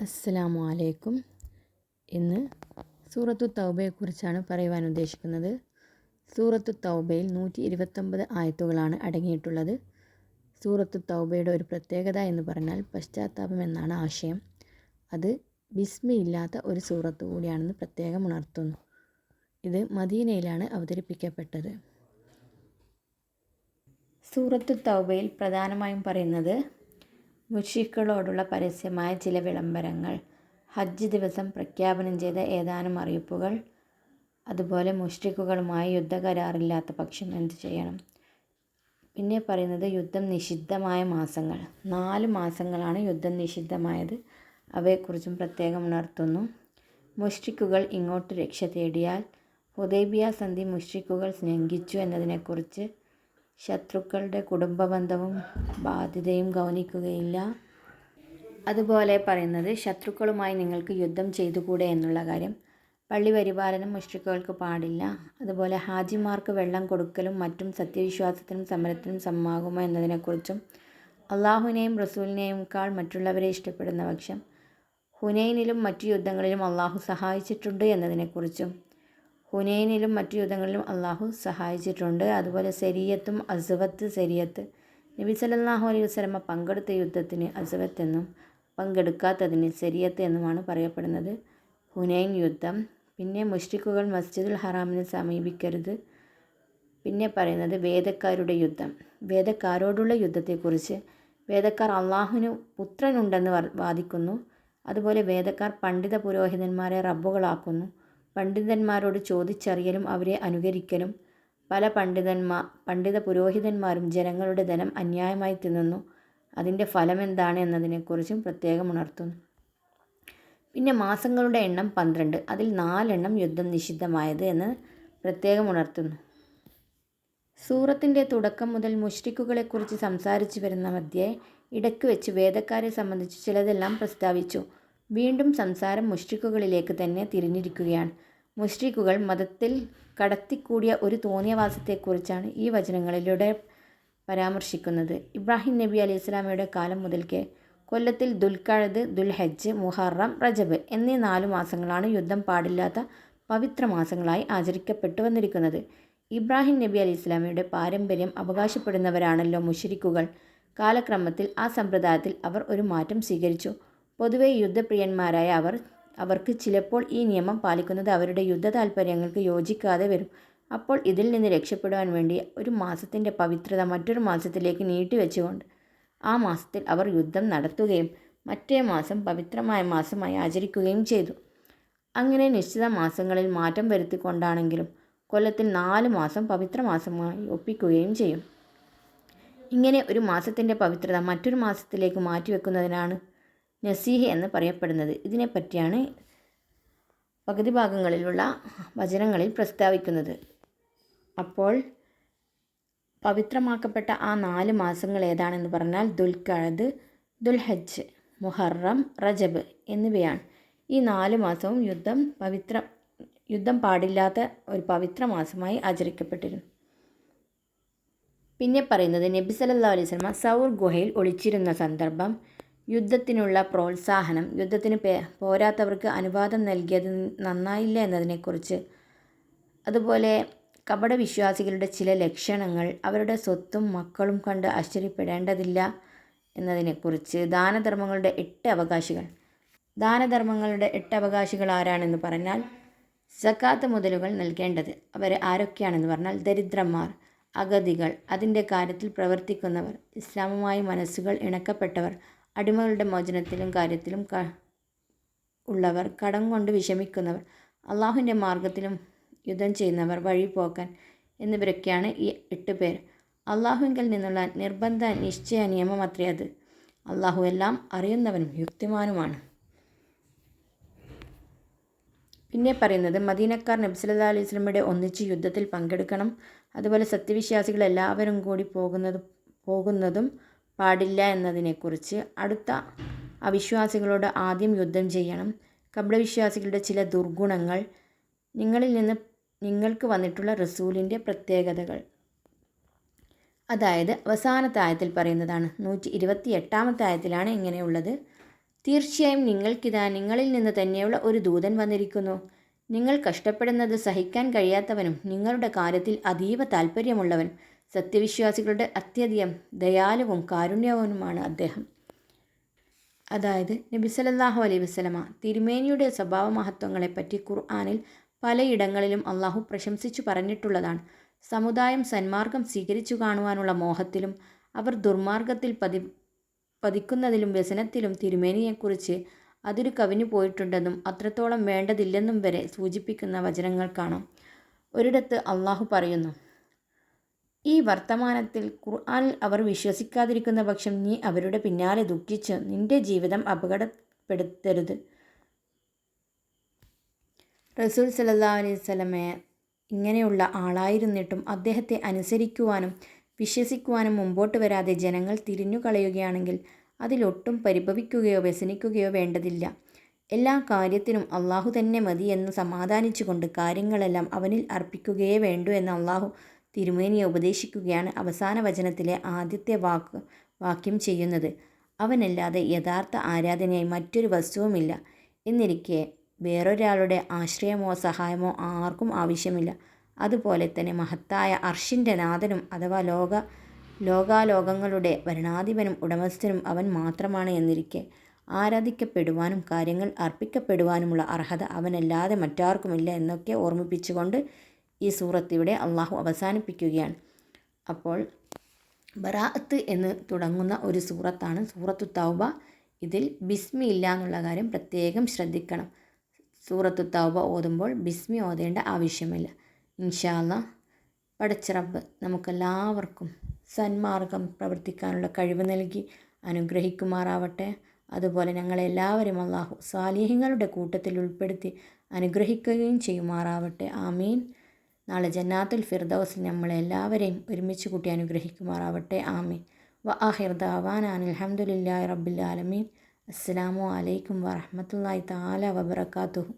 അസ്സലാമു അലൈക്കും. ഇന്ന് സൂറത്തു തൗബയെക്കുറിച്ചാണ് പറയുവാൻ ഉദ്ദേശിക്കുന്നത്. സൂറത്തു തൗബയിൽ 129 ആയത്തുകളാണ് അടങ്ങിയിട്ടുള്ളത്. സൂറത്തു തൗബയുടെ ഒരു പ്രത്യേകത എന്ന് പറഞ്ഞാൽ പശ്ചാത്താപം എന്നാണ് ആശയം. അത് ബിസ്മിയില്ലാത്ത ഒരു സൂറത്ത് കൂടിയാണെന്ന് പ്രത്യേകം ഉണർത്തുന്നു. ഇത് മദീനയിലാണ് അവതരിപ്പിക്കപ്പെട്ടത്. സൂറത്തു തൗബയിൽ പ്രധാനമായും പറയുന്നത് മുശ്രിക്കുകളോടുള്ള പരസ്യമായ ചില വിളംബരങ്ങൾ, ഹജ്ജ് ദിവസം പ്രഖ്യാപനം ചെയ്ത ഏതാനും അറിയിപ്പുകൾ, അതുപോലെ മുശ്രിക്കുകളുമായി യുദ്ധകരാറില്ലാത്ത പക്ഷം എന്തു ചെയ്യണം. പിന്നെ പറയുന്നത് യുദ്ധം നിഷിദ്ധമായ മാസങ്ങൾ. 4 മാസങ്ങളാണ് യുദ്ധം നിഷിദ്ധമായത്. അവയെക്കുറിച്ചും പ്രത്യേകം ഉണർത്തുന്നു. മുശ്രിക്കുകൾ ഇങ്ങോട്ട് രക്ഷ തേടിയാൽ ഹുദൈബിയ സന്ധി മുശ്രിക്കുകൾ ലംഘിച്ചു എന്നതിനെക്കുറിച്ച് ശത്രുക്കളുടെ കുടുംബബന്ധവും ബാധ്യതയും ഗൗനിക്കുകയില്ല. അതുപോലെ പറയുന്നത് ശത്രുക്കളുമായി നിങ്ങൾക്ക് യുദ്ധം ചെയ്തുകൂടെ എന്നുള്ള കാര്യം. പള്ളി പരിപാലനം മുശ്രിക്കുകൾക്ക് പാടില്ല. അതുപോലെ ഹാജിമാർക്ക് വെള്ളം കൊടുക്കലും മറ്റും സത്യവിശ്വാസത്തിനും സമരത്തിനും സമമാകുമോ എന്നതിനെക്കുറിച്ചും അള്ളാഹുവിനെയും റസൂലിനെയുംക്കാൾ മറ്റുള്ളവരെ ഇഷ്ടപ്പെടുന്ന പക്ഷം ഹുനൈനിലും മറ്റു യുദ്ധങ്ങളിലും അള്ളാഹു സഹായിച്ചിട്ടുണ്ട് എന്നതിനെക്കുറിച്ചും ഹുനൈനിലും മറ്റു യുദ്ധങ്ങളിലും അള്ളാഹു സഹായിച്ചിട്ടുണ്ട്. അതുപോലെ സരിയത്തും അസ്വത്ത്. സരിയത്ത് നബി സല്ലല്ലാഹു അലൈഹി വസല്ലമ പങ്കെടുത്ത യുദ്ധത്തിന് അസ്വത്ത് എന്നും പങ്കെടുക്കാത്തതിന് സരിയത്ത് എന്നുമാണ് പറയപ്പെടുന്നത്. ഹുനൈൻ യുദ്ധം. പിന്നെ മുശ്രിക്കുകൾ മസ്ജിദുൽ ഹറാമിനെ സമീപിക്കരുത്. പിന്നെ പറയുന്നത് വേദക്കാരുടെ യുദ്ധം. വേദക്കാരോടുള്ള യുദ്ധത്തെക്കുറിച്ച് വേദക്കാർ അള്ളാഹുവിന് പുത്രനുണ്ടെന്ന് വാദിക്കുന്നു. അതുപോലെ വേദക്കാർ പണ്ഡിത പുരോഹിതന്മാരെ റബ്ബുകളാക്കുന്നു. പണ്ഡിതന്മാരോട് ചോദിച്ചറിയലും അവരെ അനുകരിക്കലും. പല പണ്ഡിത പുരോഹിതന്മാരും ജനങ്ങളുടെ ധനം അന്യായമായി തിന്നുന്നു. അതിൻ്റെ ഫലമെന്താണ് എന്നതിനെക്കുറിച്ചും പ്രത്യേകം ഉണർത്തുന്നു. പിന്നെ മാസങ്ങളുടെ എണ്ണം 12, അതിൽ 4 എണ്ണം യുദ്ധം നിഷിദ്ധമായത് എന്ന് പ്രത്യേകം ഉണർത്തുന്നു. സൂറത്തിൻ്റെ തുടക്കം മുതൽ മുശ്രിക്കുകളെക്കുറിച്ച് സംസാരിച്ചു വരുന്ന മധ്യേ ഇടയ്ക്ക് വെച്ച് വേദക്കാരെ സംബന്ധിച്ച് ചിലതെല്ലാം പ്രസ്താവിച്ചു. വീണ്ടും സംസാരം മുശ്രിക്കുകളിലേക്ക് തന്നെ തിരിഞ്ഞിരിക്കുകയാണ്. മുശ്രിക്കുകൾ മതത്തിൽ കടത്തിക്കൂടിയ ഒരു തോന്നിയവാസത്തെക്കുറിച്ചാണ് ഈ വചനങ്ങളിലൂടെ പരാമർശിക്കുന്നത്. ഇബ്രാഹിം നബി അലൈഹി സ്വലാമയുടെ കാലം മുതൽക്കേ കൊല്ലത്തിൽ ദുൽഖഅദ്, ദുൽഹജ്ജ്, മുഹറം, റജബ് എന്നീ 4 മാസങ്ങളാണ് യുദ്ധം പാടില്ലാത്ത പവിത്ര മാസങ്ങളായി ആചരിക്കപ്പെട്ടു വന്നിരിക്കുന്നത്. ഇബ്രാഹിം നബി അലൈഹി സ്വലാമയുടെ പാരമ്പര്യം അവകാശപ്പെടുന്നവരാണല്ലോ മുശ്രിക്കുകൾ. കാലക്രമത്തിൽ ആ സമ്പ്രദായത്തിൽ അവർ ഒരു മാറ്റം സ്വീകരിച്ചു. പൊതുവെ യുദ്ധപ്രിയന്മാരായ അവർക്ക് ചിലപ്പോൾ ഈ നിയമം പാലിക്കുന്നത് അവരുടെ യുദ്ധ താൽപ്പര്യങ്ങൾക്ക് യോജിക്കാതെ വരും. അപ്പോൾ ഇതിൽ നിന്ന് രക്ഷപ്പെടുവാൻ വേണ്ടി ഒരു മാസത്തിൻ്റെ പവിത്രത മറ്റൊരു മാസത്തിലേക്ക് നീട്ടിവെച്ചുകൊണ്ട് ആ മാസത്തിൽ അവർ യുദ്ധം നടത്തുകയും മറ്റേ മാസം പവിത്രമായ മാസമായി ആചരിക്കുകയും ചെയ്തു. അങ്ങനെ നിശ്ചിത മാസങ്ങളിൽ മാറ്റം വരുത്തിക്കൊണ്ടാണെങ്കിലും കൊല്ലത്തിൽ 4 മാസം പവിത്ര മാസമായി ഒപ്പിക്കുകയും ചെയ്യും. ഇങ്ങനെ ഒരു മാസത്തിൻ്റെ പവിത്രത മറ്റൊരു മാസത്തിലേക്ക് മാറ്റിവെക്കുന്നതിനാണ് നസീഹ് എന്ന് പറയപ്പെടുന്നത്. ഇതിനെപ്പറ്റിയാണ് പകുതി ഭാഗങ്ങളിലുള്ള വചനങ്ങളിൽ പ്രസ്താവിക്കുന്നത്. അപ്പോൾ പവിത്രമാക്കപ്പെട്ട ആ 4 മാസങ്ങൾ ഏതാണെന്ന് പറഞ്ഞാൽ ദുൽഖഅദ്, ദുൽഹജ്ജ്, മുഹറം, റജബ് എന്നിവയാണ്. ഈ 4 മാസവും യുദ്ധം പാടില്ലാത്ത ഒരു പവിത്ര മാസമായി ആചരിക്കപ്പെട്ടിരുന്നു. പിന്നെ പറയുന്നത് നബി സല്ലല്ലാഹു അലൈഹി വസല്ലമ സൗർ ഗുഹയിൽ ഒളിച്ചിരുന്ന സന്ദർഭം, യുദ്ധത്തിനുള്ള പ്രോത്സാഹനം, യുദ്ധത്തിന് പോരാത്തവർക്ക് അനുവാദം നൽകിയത് നന്നായില്ല എന്നതിനെക്കുറിച്ച്, അതുപോലെ കപടവിശ്വാസികളുടെ ചില ലക്ഷണങ്ങൾ, അവരുടെ സ്വത്തും മക്കളും കണ്ട് ആശ്ചര്യപ്പെടേണ്ടതില്ല എന്നതിനെക്കുറിച്ച്, ദാനധർമ്മങ്ങളുടെ 8 അവകാശികൾ. ദാനധർമ്മങ്ങളുടെ 8 അവകാശികൾ ആരാണെന്ന് പറഞ്ഞാൽ സക്കാത്ത് മുതലുകൾ നൽകേണ്ടത്. അവർ ആരൊക്കെയാണെന്ന് പറഞ്ഞാൽ ദരിദ്രന്മാർ, അഗതികൾ, അതിൻ്റെ കാര്യത്തിൽ പ്രവർത്തിക്കുന്നവർ, ഇസ്ലാമുമായി മനസ്സുകൾ ഇണക്കപ്പെട്ടവർ, അടിമകളുടെ മോചനത്തിലും കാര്യത്തിലും ഉള്ളവർ, കടം കൊണ്ട് വിഷമിക്കുന്നവർ, അള്ളാഹുവിൻ്റെ മാർഗത്തിലും യുദ്ധം ചെയ്യുന്നവർ, വഴിപോക്കൻ എന്നിവരൊക്കെയാണ് ഈ 8 പേർ. അള്ളാഹുവിങ്കിൽ നിന്നുള്ള നിർബന്ധ നിശ്ചയ നിയമം അത്രേ അത്. അള്ളാഹു എല്ലാം അറിയുന്നവനും യുക്തിമാനുമാണ്. പിന്നെ പറയുന്നത് മദീനക്കാർ നബി സല്ലല്ലാഹു അലൈഹി വസല്ലമയുടെ ഒന്നിച്ച് യുദ്ധത്തിൽ പങ്കെടുക്കണം. അതുപോലെ സത്യവിശ്വാസികൾ എല്ലാവരും കൂടി പോകുന്നതും പാടില്ല എന്നതിനെക്കുറിച്ച്, അടുത്ത അവിശ്വാസികളോട് ആദ്യം യുദ്ധം ചെയ്യണം, കപടവിശ്വാസികളുടെ ചില ദുർഗുണങ്ങൾ, നിങ്ങളിൽ നിന്ന് നിങ്ങൾക്ക് വന്നിട്ടുള്ള റസൂലിൻ്റെ പ്രത്യേകതകൾ. അതായത് അവസാനത്തെ ആയത്തിൽ പറയുന്നതാണ്. 128-ാമത്തെ ആയത്തിലാണ് ഇങ്ങനെയുള്ളത്. തീർച്ചയായും നിങ്ങൾക്കിതാ നിങ്ങളിൽ നിന്ന് തന്നെയുള്ള ഒരു ദൂതൻ വന്നിരിക്കുന്നു. നിങ്ങൾ കഷ്ടപ്പെടുന്നത് സഹിക്കാൻ കഴിയാത്തവനും നിങ്ങളുടെ കാര്യത്തിൽ അതീവ താൽപ്പര്യമുള്ളവനും സത്യവിശ്വാസികളുടെ അത്യധികം ദയാലുവും കാരുണ്യവനുമാണ് അദ്ദേഹം. അതായത് നബി സല്ലല്ലാഹു അലൈഹി വസല്ലമ തിരുമേനിയുടെ സ്വഭാവമഹത്വങ്ങളെപ്പറ്റി ഖുർആനിൽ പലയിടങ്ങളിലും അള്ളാഹു പ്രശംസിച്ചു പറഞ്ഞിട്ടുള്ളതാണ്. സമുദായം സന്മാർഗം സ്വീകരിച്ചു കാണുവാനുള്ള മോഹത്തിലും അവർ ദുർമാർഗത്തിൽ പതിക്കുന്നതിലും വ്യസനത്തിലും തിരുമേനിയെക്കുറിച്ച് അതിരു കവിഞ്ഞു പോയിട്ടുണ്ടെന്നും അത്രത്തോളം വേണ്ടതില്ലെന്നും വരെ സൂചിപ്പിക്കുന്ന വചനങ്ങൾ കാണാം. ഒരിടത്ത് അള്ളാഹു പറയുന്നു, ഈ വർത്തമാനത്തിൽ ഖുർആനിൽ അവർ വിശ്വസിക്കാതിരിക്കുന്ന പക്ഷം നീ അവരുടെ പിന്നാലെ ദുഃഖിച്ച് നിന്റെ ജീവിതം അപകടപ്പെടുത്തരുത്. റസൂൽ സല്ലല്ലാഹു അലൈഹി വസല്ലമയെ ഇങ്ങനെയുള്ള ആളായിരുന്നിട്ടും അദ്ദേഹത്തെ അനുസരിക്കുവാനും വിശ്വസിക്കുവാനും മുമ്പോട്ട് വരാതെ ജനങ്ങൾ തിരിഞ്ഞു കളയുകയാണെങ്കിൽ അതിലൊട്ടും പരിഭവിക്കുകയോ വ്യസനിക്കുകയോ വേണ്ടതില്ല. എല്ലാ കാര്യത്തിനും അള്ളാഹു തന്നെ മതി എന്ന് സമാധാനിച്ചുകൊണ്ട് കാര്യങ്ങളെല്ലാം അവനിൽ അർപ്പിക്കുകയേ വേണ്ടൂ എന്ന് അള്ളാഹു തിരുമേനിയെ ഉപദേശിക്കുകയാണ് അവസാന വചനത്തിലെ ആദ്യത്തെ വാക്യം ചെയ്യുന്നത്. അവനല്ലാതെ യഥാർത്ഥ ആരാധനയായി മറ്റൊരു വസ്തുവുമില്ല എന്നിരിക്കെ വേറൊരാളുടെ ആശ്രയമോ സഹായമോ ആർക്കും ആവശ്യമില്ല. അതുപോലെ തന്നെ മഹത്തായ അർഷിൻ്റെ നാഥനും അഥവാ ലോകാലോകങ്ങളുടെ ഭരണാധിപനും ഉടമസ്ഥനും അവൻ മാത്രമാണ് എന്നിരിക്കെ ആരാധിക്കപ്പെടുവാനും കാര്യങ്ങൾ അർപ്പിക്കപ്പെടുവാനുമുള്ള അർഹത അവനല്ലാതെ മറ്റാർക്കുമില്ല എന്നൊക്കെ ഓർമ്മിപ്പിച്ചുകൊണ്ട് ഈ സൂറത്തിവിടെ അള്ളാഹു അവസാനിപ്പിക്കുകയാണ്. അപ്പോൾ ബറാഅത്ത് എന്ന് തുടങ്ങുന്ന ഒരു സൂറത്താണ് സൂറത്തു തൗബ. ഇതിൽ ബിസ്മി ഇല്ല എന്നുള്ള കാര്യം പ്രത്യേകം ശ്രദ്ധിക്കണം. സൂറത്തു തൗബ ഓതുമ്പോൾ ബിസ്മി ഓതേണ്ട ആവശ്യമില്ല. ഇൻഷാ അല്ലാഹ് പടച്ച റബ്ബ് നമുക്കെല്ലാവർക്കും സന്മാർഗം പ്രവർത്തിക്കാനുള്ള കഴിവ് നൽകി അനുഗ്രഹിക്കുമാറാവട്ടെ. അതുപോലെ ഞങ്ങളെല്ലാവരും അള്ളാഹു സാലിഹ്യങ്ങളുടെ കൂട്ടത്തിൽ ഉൾപ്പെടുത്തി അനുഗ്രഹിക്കുകയും ചെയ്യുമാറാവട്ടെ. ആമീൻ. നാളെ ജന്നാത്തുൽ ഫിർദൗസിൽ നമ്മളെല്ലാവരെയും ഒരുമിച്ച് കൂട്ടി അനുഗ്രഹിക്കുമാറാവട്ടെ. ആമീൻ. വആഖിർ ദഅവാനാ അൽഹംദുലില്ലാഹി റബ്ബിൽ ആലമീൻ. അസ്സലാമു അലൈക്കും വറഹ്മത്തുള്ളാഹി തആല വബറകാതുഹു.